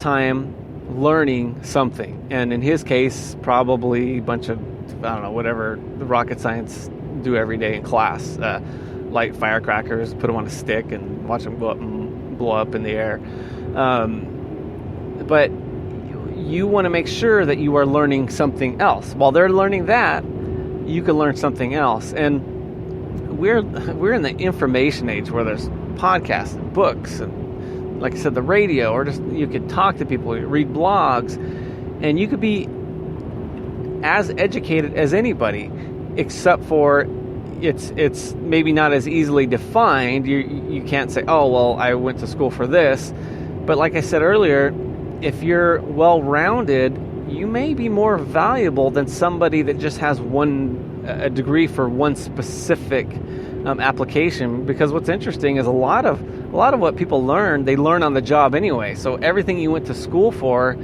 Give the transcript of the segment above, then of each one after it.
time learning something. And in his case, probably a bunch of, I don't know, whatever the rocket science do every day in class. Light firecrackers, put them on a stick, and watch them go up and blow up in the air. But you want to make sure that you are learning something else. While they're learning that, you can learn something else. And we're in the information age where there's podcasts and books and, like I said, the radio, or just you could talk to people, read blogs, and you could be as educated as anybody, except for it's maybe not as easily defined. You can't say, oh, well, I went to school for this. But like I said earlier, if you're well-rounded, you may be more valuable than somebody that just has a degree for one specific application. Because what's interesting is a lot of what people learn, they learn on the job anyway. So everything you went to school for,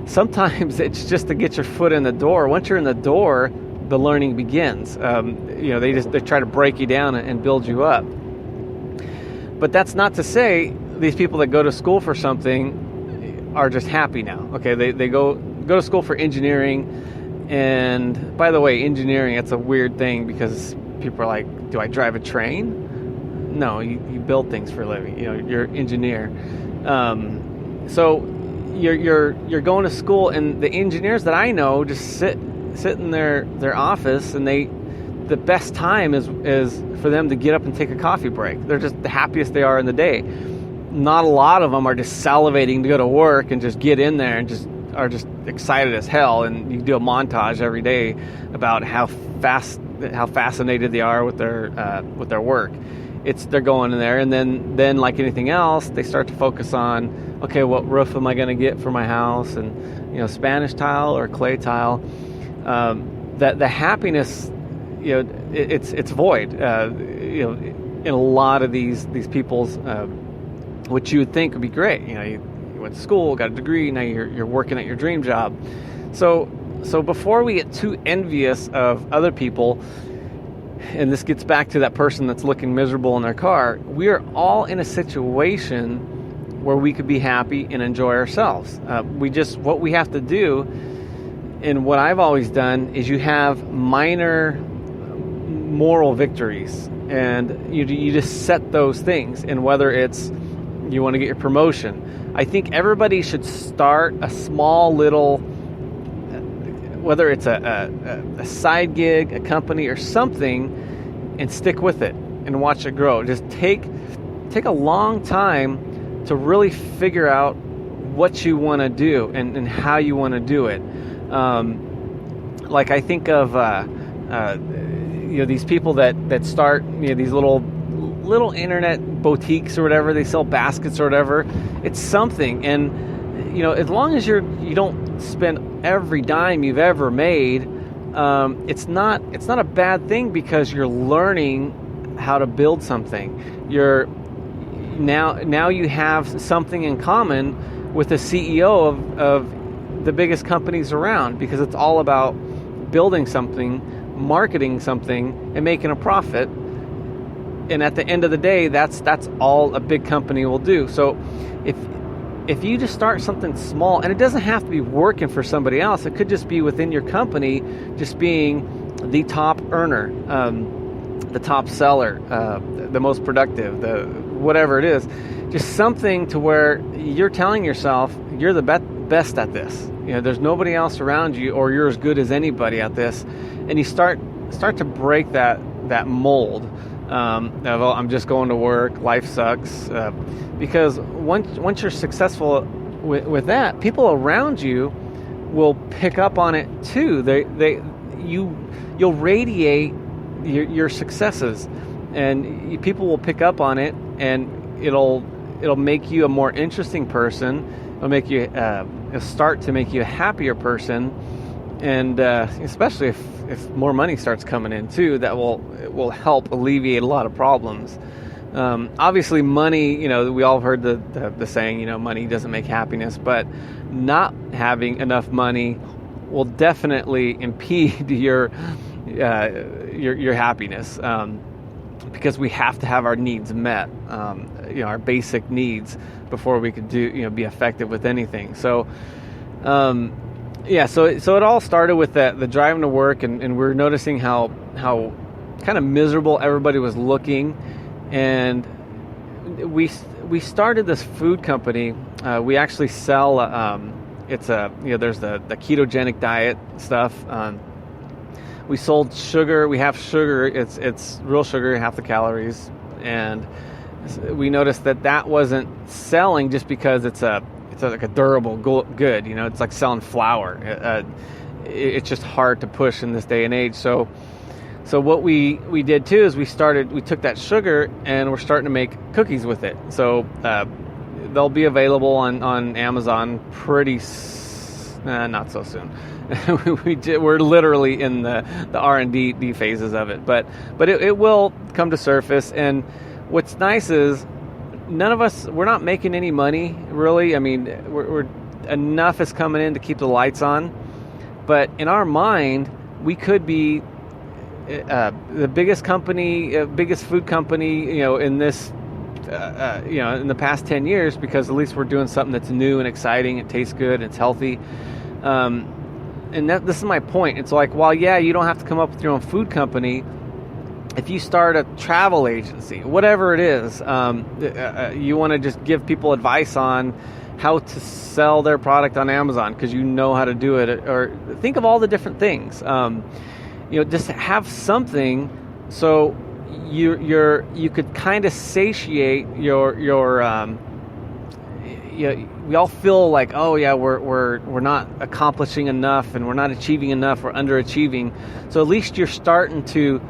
sometimes it's just to get your foot in the door. Once you're in the door, the learning begins. They try to break you down and build you up. But that's not to say these people that go to school for something are just happy now. Okay, they go to school for engineering, and by the way, engineering, it's a weird thing because people are like, do I drive a train? No, you build things for a living. You're an engineer. So you're going to school, and the engineers that I know just sit in their office, and the best time is for them to get up and take a coffee break. They're just the happiest they are in the day. Not a lot of them are just salivating to go to work and just get in there and are just excited as hell. And you do a montage every day about how fascinated they are with their work. They're going in there, and then like anything else, they start to focus on, okay, what roof am I going to get for my house, and Spanish tile or clay tile. That the happiness, it's void. In a lot of these people's, which you would think would be great. You went to school, got a degree, now you're working at your dream job. So before we get too envious of other people, and this gets back to that person that's looking miserable in their car, we are all in a situation where we could be happy and enjoy ourselves. What we have to do, and what I've always done, is you have minor moral victories, and you just set those things. And whether it's you want to get your promotion, I think everybody should start a small little, whether it's a side gig, a company, or something, and stick with it and watch it grow. Just take a long time to really figure out what you want to do and how you want to do it. Like I think of these people that start these little internet boutiques or whatever. They sell baskets or whatever. It's something, and as long as you don't spend every dime you've ever made, it's not a bad thing, because you're learning how to build something. Now you have something in common with the CEO of the biggest companies around, because it's all about building something, marketing something, and making a profit. And at the end of the day, that's all a big company will do. So if you just start something small, and it doesn't have to be working for somebody else, it could just be within your company, just being the top earner, the top seller, the most productive, whatever it is, just something to where you're telling yourself you're the best at this. There's nobody else around you, or you're as good as anybody at this, and you start to break that mold of, oh, I'm just going to work, life sucks, because once you're successful with that, people around you will pick up on it too. You'll radiate your successes, and people will pick up on it, and it'll make you a more interesting person. It'll make you it'll start to make you a happier person, and especially if more money starts coming in too, that will help alleviate a lot of problems. Obviously, money, we all heard the saying, money doesn't make happiness, but not having enough money will definitely impede your happiness. because we have to have our needs met, our basic needs before we could be effective with anything. So, so it all started with the driving to work, and we were noticing how kind of miserable everybody was looking, and we started this food company. We actually sell there's the ketogenic diet stuff. We sold sugar. We have sugar. It's real sugar, half the calories, and we noticed that wasn't selling just because it's like a durable good. It's like selling flour. It's just hard to push in this day and age. So what we did too is we took that sugar and we're starting to make cookies with it. So they'll be available on Amazon not so soon. We're literally in the R&D phases of it, but it will come to surface. And what's nice is we're not making any money really. I mean, we're enough is coming in to keep the lights on, but in our mind, we could be the biggest company, biggest food company, in this, in the past 10 years, because at least we're doing something that's new and exciting. It tastes good. It's healthy. And this is my point. It's like, well, yeah, you don't have to come up with your own food company. If you start a travel agency, whatever it is, you want to just give people advice on how to sell their product on Amazon because you know how to do it, or think of all the different things. Just have something so you could kind of satiate your we all feel like, oh yeah, we're not accomplishing enough and we're not achieving enough, we're underachieving. So at least you're starting to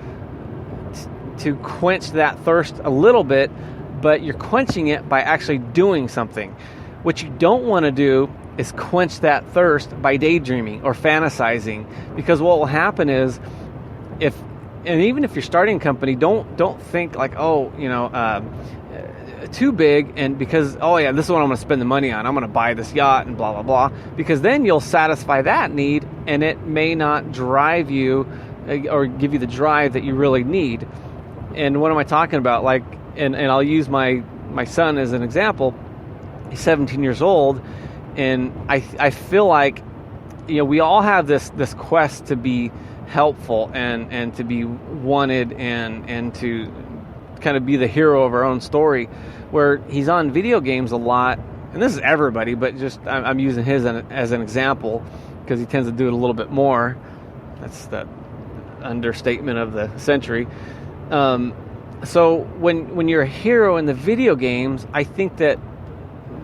quench that thirst a little bit, but you're quenching it by actually doing something. What you don't want to do is quench that thirst by daydreaming or fantasizing, because what will happen is even if you're starting a company, don't think like, too big, and because, oh yeah, this is what I'm going to spend the money on. I'm going to buy this yacht and blah, blah, blah. Because then you'll satisfy that need and it may not drive you or give you the drive that you really need. And what am I talking about? Like, and I'll use my son as an example. He's 17 years old, and I feel like, we all have this quest to be helpful and to be wanted and to kind of be the hero of our own story, where he's on video games a lot. And this is everybody, but just I'm using his as an example because he tends to do it a little bit more. That's the understatement of the century. So when you're a hero in the video games, I think that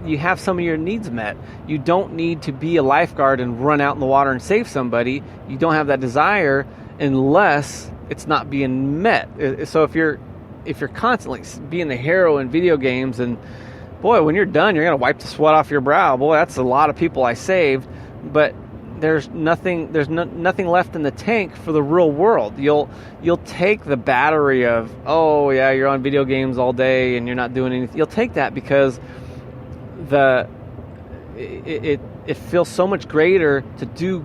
you have some of your needs met. You don't need to be a lifeguard and run out in the water and save somebody. You don't have that desire unless it's not being met. So if you're constantly being the hero in video games, and boy, when you're done, you're going to wipe the sweat off your brow. Boy, that's a lot of people I saved, but there's nothing left in the tank for the real world. You'll take the battery of, oh yeah, you're on video games all day and you're not doing anything. You'll take that because it feels so much greater to do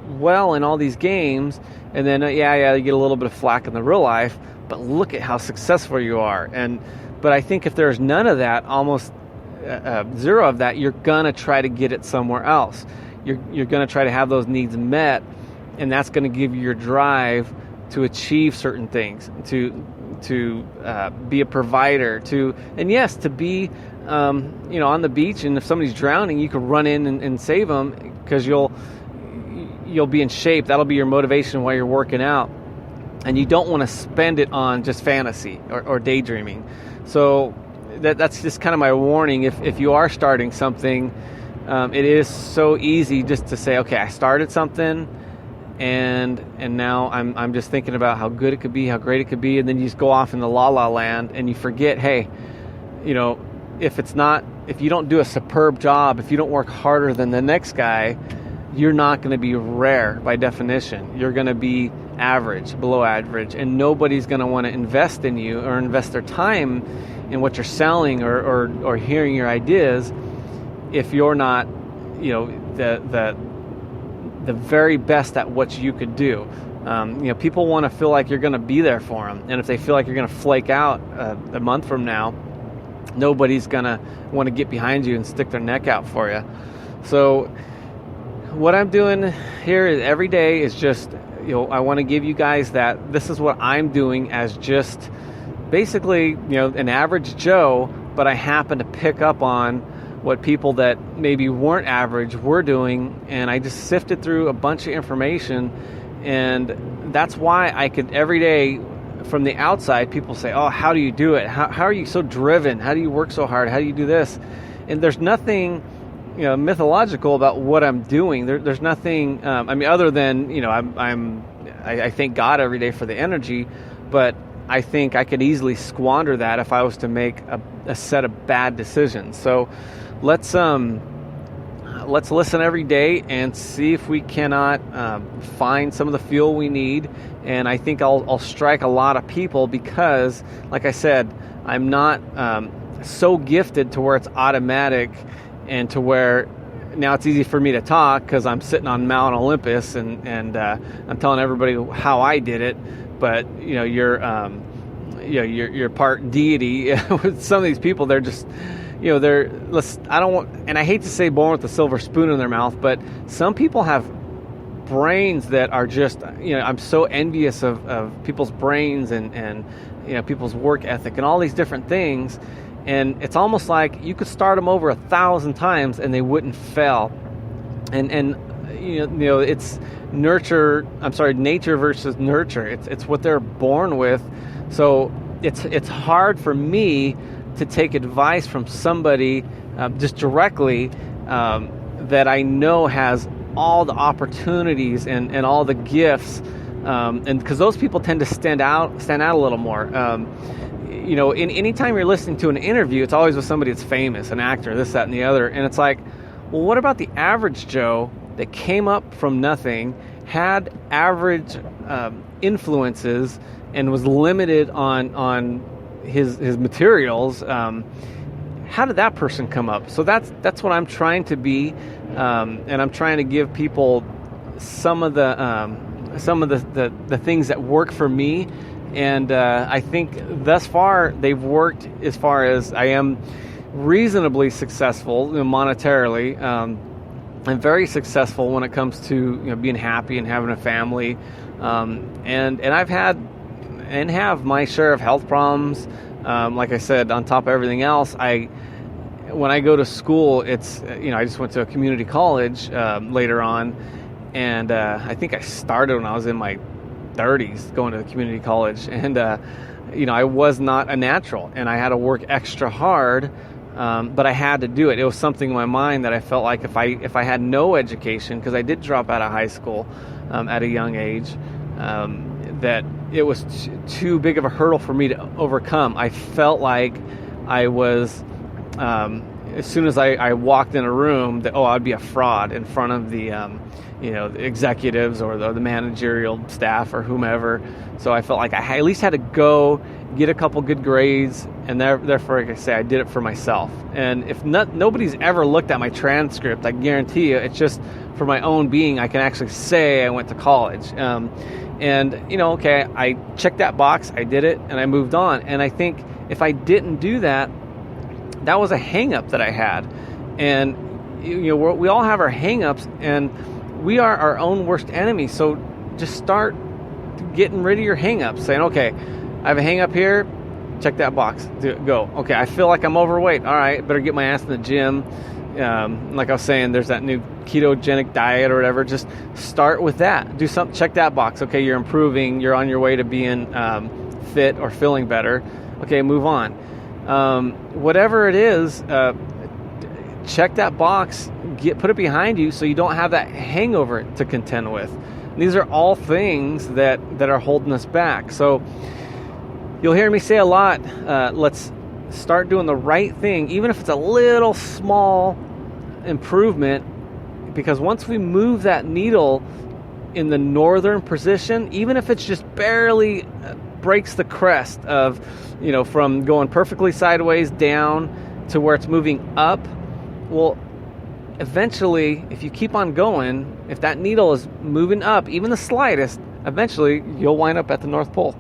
well in all these games, and then you get a little bit of flack in the real life, but look at how successful you are. But I think if there's none of that, almost zero of that, you're gonna try to get it somewhere else. You're gonna try to have those needs met, and that's gonna give you your drive to achieve certain things, to be a provider, to be on the beach, and if somebody's drowning, you can run in and save them because you'll be in shape. That'll be your motivation while you're working out. And you don't want to spend it on just fantasy or daydreaming. So that's just kind of my warning. If you are starting something, it is so easy just to say, okay, I started something, and now I'm just thinking about how good it could be, how great it could be, and then you just go off in the la-la land and you forget, hey, if you don't do a superb job, if you don't work harder than the next guy, you're not going to be rare by definition. You're going to be average, below average, and nobody's going to want to invest in you or invest their time in what you're selling or hearing your ideas if you're not, the very best at what you could do. People want to feel like you're going to be there for them. And if they feel like you're going to flake out a month from now, nobody's going to want to get behind you and stick their neck out for you. So what I'm doing here is every day is just, I want to give you guys that this is what I'm doing as just basically, an average Joe, but I happen to pick up on what people that maybe weren't average were doing, and I just sifted through a bunch of information, and that's why I could every day from the outside, people say, oh, how do you do it? How are you so driven? How do you work so hard? How do you do this? And there's nothing mythological about what I'm doing. There's nothing, other than, I thank God every day for the energy, but I think I could easily squander that if I was to make a set of bad decisions. So let's listen every day and see if we cannot find some of the fuel we need. And I think I'll strike a lot of people because, like I said, I'm not so gifted to where it's automatic and to where now it's easy for me to talk because I'm sitting on Mount Olympus and I'm telling everybody how I did it. But you're part deity. With some of these people, they're just I hate to say born with a silver spoon in their mouth, but some people have brains that are just, I'm so envious of people's brains and people's work ethic and all these different things. And it's almost like you could start them over 1,000 times and they wouldn't fail. And it's nature versus nurture. It's what they're born with. So it's hard for me to take advice from somebody just directly that I know has all the opportunities and all the gifts, and because those people tend to stand out a little more. In any time you're listening to an interview, it's always with somebody that's famous, an actor, this, that, and the other, and it's like, well, what about the average Joe that came up from nothing, had average influences, and was limited on his materials? How did that person come up? So that's what I'm trying to be, and I'm trying to give people some of the things that work for me. And I think thus far they've worked as far as I am reasonably successful monetarily. I'm very successful when it comes to being happy and having a family, and I've had and have my share of health problems. Like I said, on top of everything else, when I go to school, it's I just went to a community college later on, and I think I started when I was in my 30s going to the community college, and I was not a natural, and I had to work extra hard. But I had to do it. It was something in my mind that I felt like if I had no education, because I did drop out of high school at a young age, that it was too big of a hurdle for me to overcome. I felt like I was, as soon as I walked in a room, that I'd be a fraud in front of the the executives or the managerial staff or whomever. So I felt like I at least had to go get a couple good grades, and therefore, like I say, I did it for myself. And if nobody's ever looked at my transcript, I guarantee you, it's just for my own being. I can actually say I went to college, okay, I checked that box, I did it, and I moved on. And I think if I didn't do that, that was a hang-up that I had. And we all have our hang-ups, and we are our own worst enemy. So just start getting rid of your hang-ups, saying, okay, I have a hang-up here, check that box, go. Okay, I feel like I'm overweight. All right, better get my ass in the gym. Like I was saying, there's that new ketogenic diet or whatever. Just start with that. Do something, check that box. Okay, you're improving. You're on your way to being fit or feeling better. Okay, move on. Whatever it is, check that box, put it behind you so you don't have that hangover to contend with. And these are all things that are holding us back. So you'll hear me say a lot, let's start doing the right thing, even if it's a little small improvement, because once we move that needle in the northern position, even if it's just barely breaks the crest of, from going perfectly sideways down to where it's moving up, well, eventually, if you keep on going, if that needle is moving up, even the slightest, eventually you'll wind up at the North Pole.